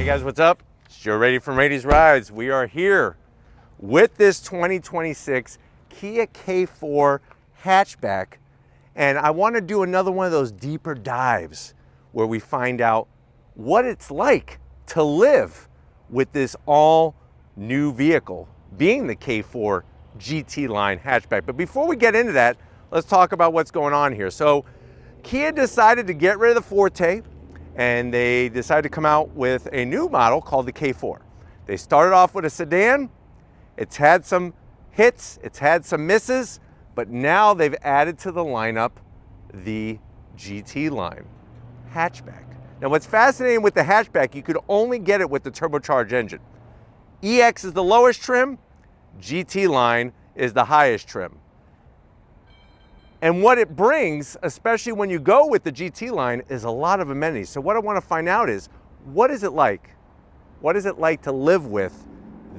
guys, what's up? It's Joe Ready from Rady's Rides. We are here with this 2026 Kia K4 hatchback, and I want to do another one of those deeper dives where we find out what it's like to live with this all new vehicle, being the K4 GT line hatchback. But before we get into that, let's talk about what's going on here. So Kia decided to get rid of the Forte, and they decided to come out with a new model called the K4. They started off with a sedan. It's had some hits, it's had some misses, but now they've added to the lineup the GT line hatchback. Now what's fascinating with the hatchback, you could only get it with the turbocharged engine. EX is the lowest trim, GT line is the highest trim. And what it brings, especially when you go with the GT line, is a lot of amenities. So what I want to find out is, what is it like? What is it like to live with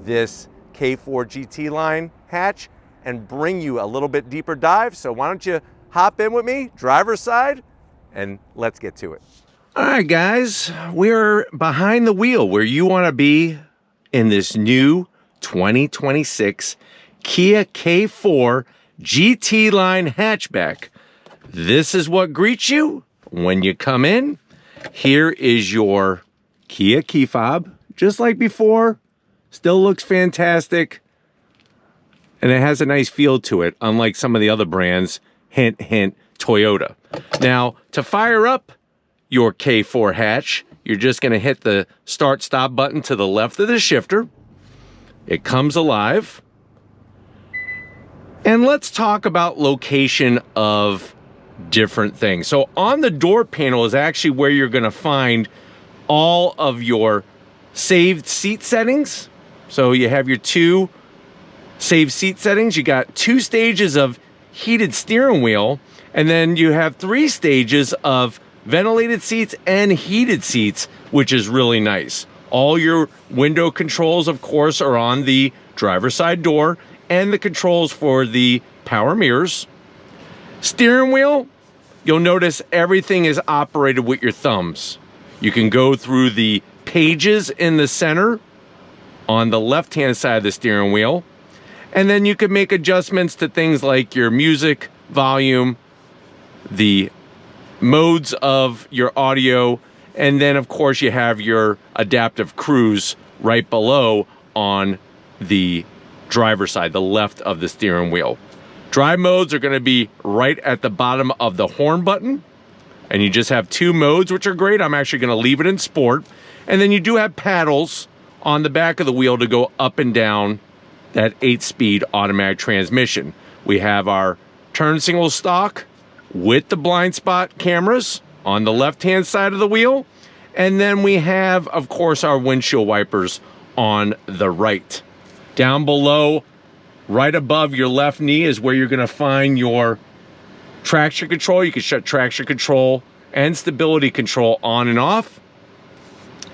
this K4 GT line hatch, and bring you a little bit deeper dive? So why don't you hop in with me, driver's side, and let's get to it. All right, guys, we're behind the wheel where you want to be in this new 2026 Kia K4 GT line hatchback. This is what greets you when you come in. Here is your Kia key fob, just like before. Still looks fantastic, and it has a nice feel to it, unlike some of the other brands. Hint, hint, Toyota. Now, to fire up your K4 hatch, you're just going to hit the start stop button to the left of the shifter. It comes alive. And let's talk about location of different things. So on the door panel is actually where you're going to find all of your saved seat settings. So you have your two saved seat settings. You got 2 stages of heated steering wheel, and then you have 3 stages of ventilated seats and heated seats, which is really nice. All your window controls, of course, are on the driver's side door, and the controls for the power mirrors. Steering wheel, you'll notice everything is operated with your thumbs. You can go through the pages in the center on the left-hand side of the steering wheel, and then you can make adjustments to things like your music, volume, the modes of your audio, and then of course you have your adaptive cruise right below on the driver's side, the left of the steering wheel. Drive modes are going to be right at the bottom of the horn button, and you just have 2 modes, which are great. I'm actually going to leave it in sport. And then you do have paddles on the back of the wheel to go up and down that 8-speed automatic transmission. We have our turn signal stalk with the blind spot cameras on the left-hand side of the wheel. And then we have, of course, our windshield wipers on the right. Down below, right above your left knee, is where you're going to find your traction control. You can shut traction control and stability control on and off.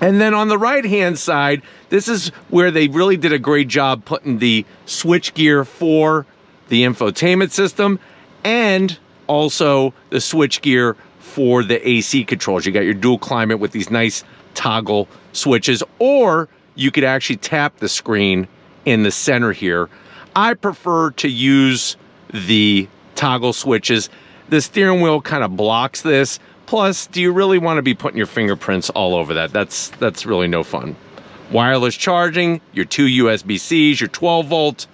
And then on the right-hand side, this is where they really did a great job putting the switch gear for the infotainment system, and also the switch gear for the AC controls. You got your dual climate with these nice toggle switches, or you could actually tap the screen in the center here. I prefer to use the toggle switches. The steering wheel kind of blocks this. Plus, do you really want to be putting your fingerprints all over that? That's really no fun. Wireless charging, your 2 USB-Cs, your 12 volt,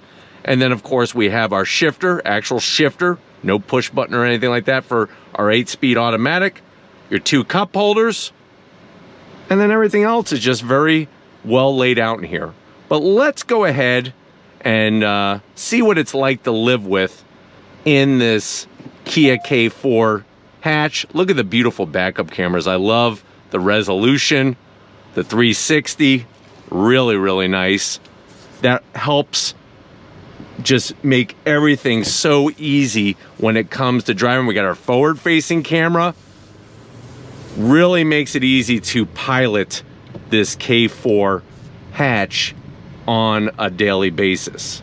and then of course we have our shifter, actual shifter, no push button or anything like that for our 8-speed automatic, your 2 cup holders, and then everything else is just very well laid out in here. But let's go ahead and see what it's like to live with in this Kia K4 hatch. Look at the beautiful backup cameras. I love the resolution, the 360, really, really nice. That helps just make everything so easy when it comes to driving. We got our forward-facing camera. Really makes it easy to pilot this K4 hatch on a daily basis.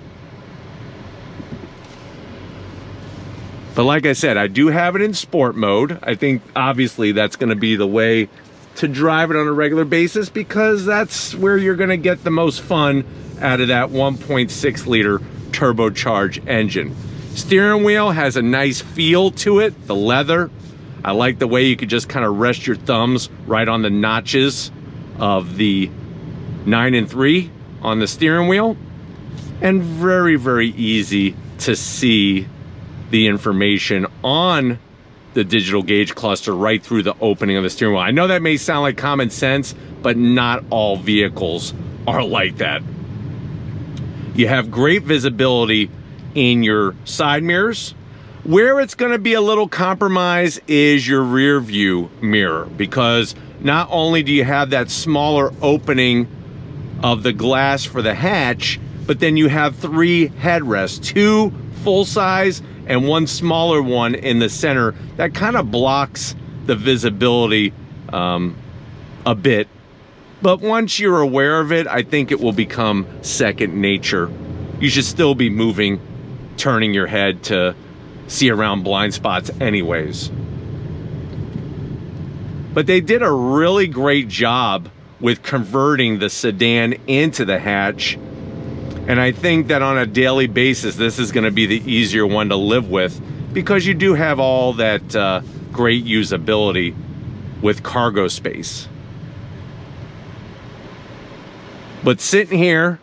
But like I said, I do have it in sport mode. I think obviously that's going to be the way to drive it on a regular basis because that's where you're going to get the most fun out of that 1.6 liter turbocharged engine. Steering wheel has a nice feel to it, the leather. I like the way you could just kind of rest your thumbs right on the notches of the 9 and 3 on the steering wheel. And very, very easy to see the information on the digital gauge cluster right through the opening of the steering wheel. I know that may sound like common sense, but not all vehicles are like that. You have great visibility in your side mirrors. Where it's going to be a little compromise is your rear view mirror, because not only do you have that smaller opening of the glass for the hatch, but then you have 3 headrests, 2 full size and 1 smaller one in the center that kind of blocks the visibility a bit. But once you're aware of it, I think it will become second nature. You should still be moving, turning your head to see around blind spots anyways. But they did a really great job with converting the sedan into the hatch. And I think that on a daily basis, this is going to be the easier one to live with, because you do have all that great usability with cargo space. But sitting here,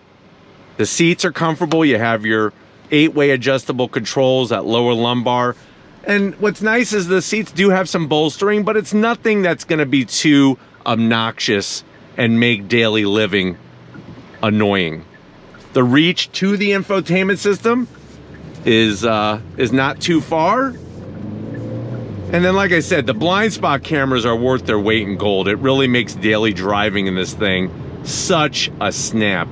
the seats are comfortable. You have your 8-way adjustable controls, that lower lumbar. And what's nice is the seats do have some bolstering, but it's nothing that's going to be too obnoxious and make daily living annoying. The reach to the infotainment system is not too far. And then, like I said, the blind spot cameras are worth their weight in gold. It really makes daily driving in this thing such a snap.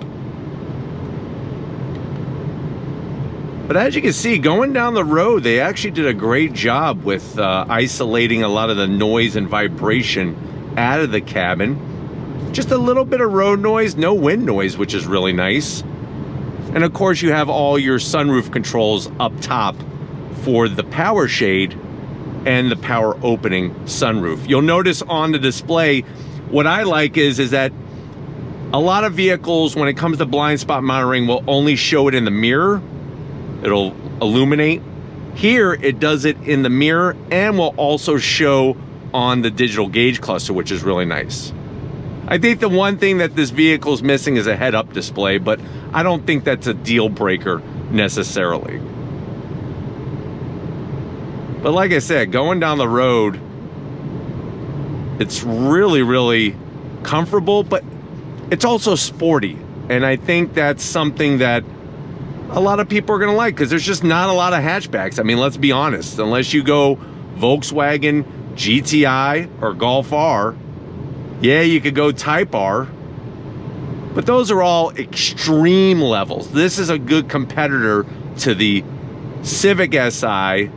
But as you can see, going down the road, they actually did a great job with isolating a lot of the noise and vibration out of the cabin. Just a little bit of road noise, no wind noise, which is really nice. And of course, you have all your sunroof controls up top for the power shade and the power opening sunroof. You'll notice on the display, what I like is that a lot of vehicles, when it comes to blind spot monitoring, will only show it in the mirror. It'll illuminate. Here, it does it in the mirror and will also show on the digital gauge cluster, which is really nice. I think the one thing that this vehicle is missing is a head-up display, but I don't think that's a deal breaker necessarily. But like I said, going down the road, it's really, really comfortable, but it's also sporty. And I think that's something that a lot of people are going to like, because there's just not a lot of hatchbacks. I mean, let's be honest. Unless you go Volkswagen, GTI, or Golf R, yeah, you could go Type R, but those are all extreme levels. This is a good competitor to the Civic Si,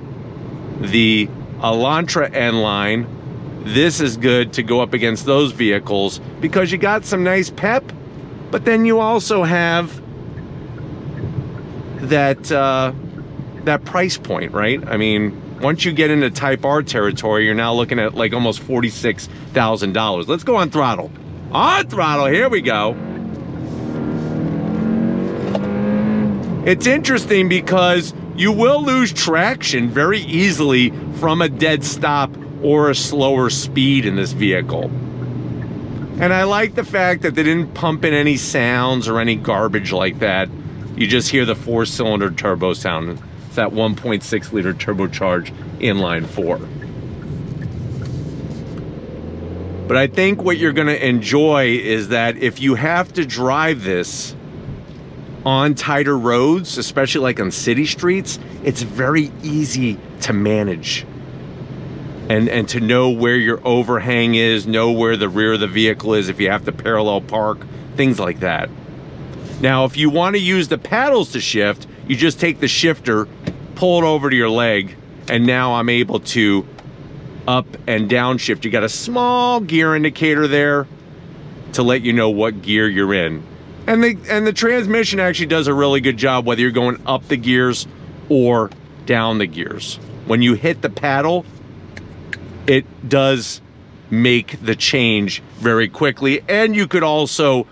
the Elantra N-Line. This is good to go up against those vehicles because you got some nice pep, but then you also have that that price point, right? I mean, once you get into Type R territory, you're now looking at like almost $46,000. Let's go on throttle. On throttle, here we go. It's interesting because you will lose traction very easily from a dead stop or a slower speed in this vehicle. And I like the fact that they didn't pump in any sounds or any garbage like that. You just hear the 4-cylinder turbo sound. It's that 1.6 liter turbocharged inline 4. But I think what you're going to enjoy is that if you have to drive this on tighter roads, especially like on city streets, it's very easy to manage. And to know where your overhang is, know where the rear of the vehicle is if you have to parallel park, things like that. Now, if you want to use the paddles to shift, you just take the shifter, pull it over to your leg, and now I'm able to up and down shift. You got a small gear indicator there to let you know what gear you're in. And the transmission actually does a really good job whether you're going up the gears or down the gears. When you hit the paddle, it does make the change very quickly. And you could also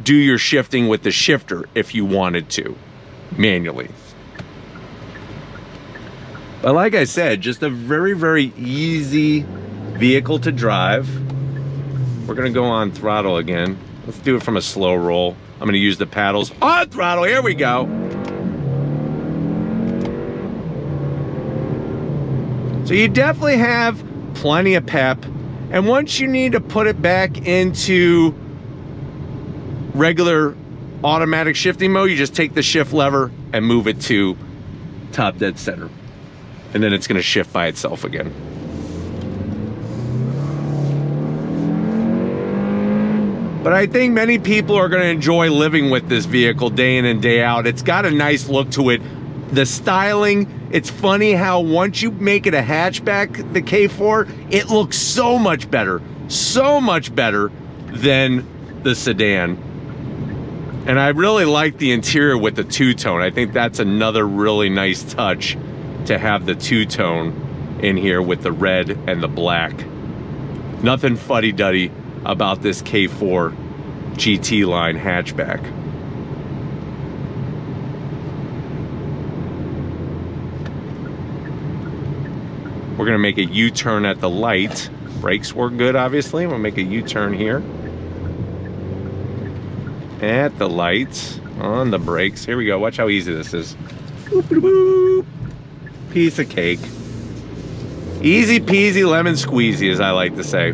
do your shifting with the shifter if you wanted to, manually. But like I said, just a very, very easy vehicle to drive. We're gonna go on throttle again. Let's do it from a slow roll. I'm gonna use the paddles on throttle, here we go. So you definitely have plenty of pep. And once you need to put it back into regular automatic shifting mode, you just take the shift lever and move it to top dead center. And then it's gonna shift by itself again. But I think many people are gonna enjoy living with this vehicle day in and day out. It's got a nice look to it. The styling, it's funny how once you make it a hatchback, the K4, it looks so much better than the sedan. And I really like the interior with the two-tone. I think that's another really nice touch to have the two-tone in here with the red and the black. Nothing fuddy-duddy about this K4 GT line hatchback. We're gonna make a U-turn at the light. Brakes work good, obviously. We'll make a U-turn here. At the light, on the brakes. Here we go, watch how easy this is. Boop, boop, boop. Piece of cake. Easy peasy lemon squeezy, as I like to say.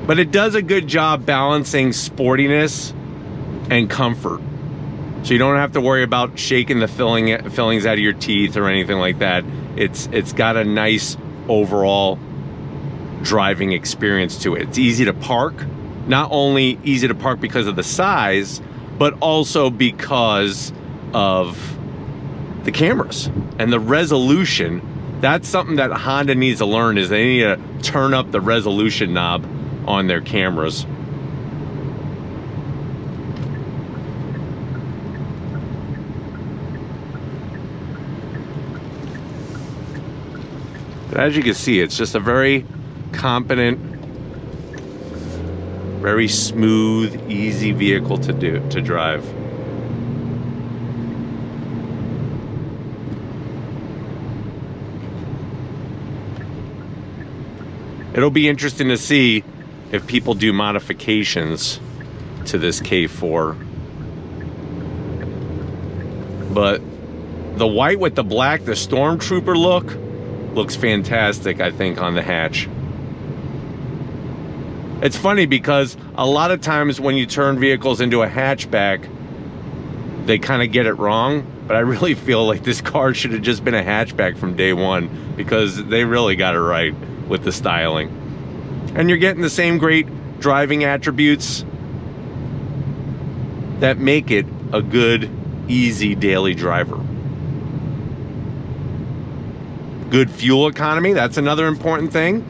But it does a good job balancing sportiness and comfort. So you don't have to worry about shaking the fillings out of your teeth or anything like that. It's got a nice overall driving experience to it. It's easy to park. Not only easy to park because of the size, but also because of the cameras and the resolution. That's something that Honda needs to learn, is they need to turn up the resolution knob on their cameras. But as you can see, it's just a very competent, very smooth, easy vehicle to drive. It'll be interesting to see if people do modifications to this K4. But the white with the black, the Stormtrooper look, looks fantastic, I think, on the hatch. It's funny because a lot of times when you turn vehicles into a hatchback, they kind of get it wrong. But I really feel like this car should have just been a hatchback from day one, because they really got it right with the styling. And you're getting the same great driving attributes that make it a good, easy daily driver. Good fuel economy, that's another important thing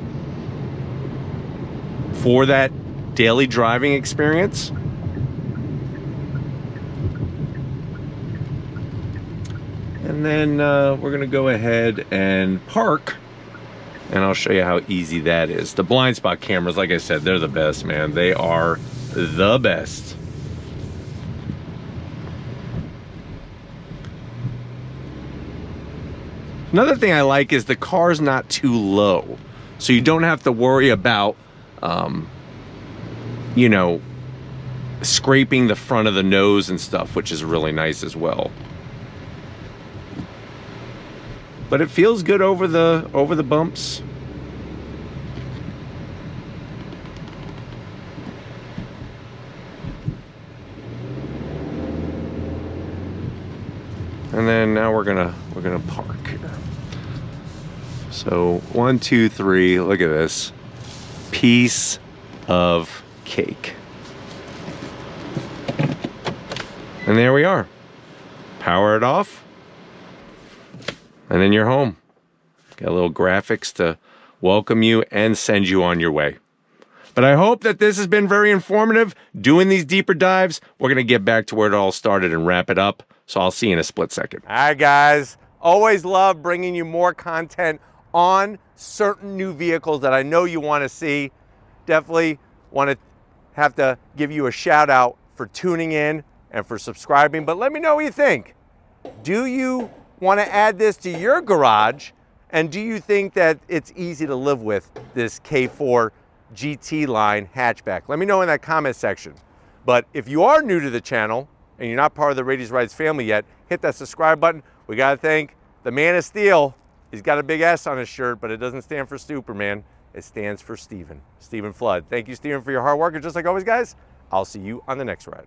for that daily driving experience. And then we're gonna go ahead and park, and I'll show you how easy that is. The blind spot cameras, like I said, they're the best, man. They are the best. Another thing I like is the car's not too low, so you don't have to worry about, you know, scraping the front of the nose and stuff, which is really nice as well. But it feels good over the bumps. And then now we're gonna park here. So 1, 2, 3, look at this. Piece of cake. And there we are. Power it off. And then you're home. Got little graphics to welcome you and send you on your way. But I hope that this has been very informative. Doing these deeper dives, we're gonna get back to where it all started and wrap it up. So I'll see you in a split second. All right, guys. Always love bringing you more content on certain new vehicles that I know you want to see. Definitely want to have to give you a shout out for tuning in and for subscribing, but let me know what you think. Do you want to add this to your garage? And do you think that it's easy to live with this K4 GT line hatchback? Let me know in that comment section. But if you are new to the channel and you're not part of the Radies Rides family yet, hit that subscribe button. We got to thank the Man of Steel. He's got a big S on his shirt, but it doesn't stand for Superman. It stands for Stephen Flood. Thank you, Stephen, for your hard work. And just like always, guys, I'll see you on the next ride.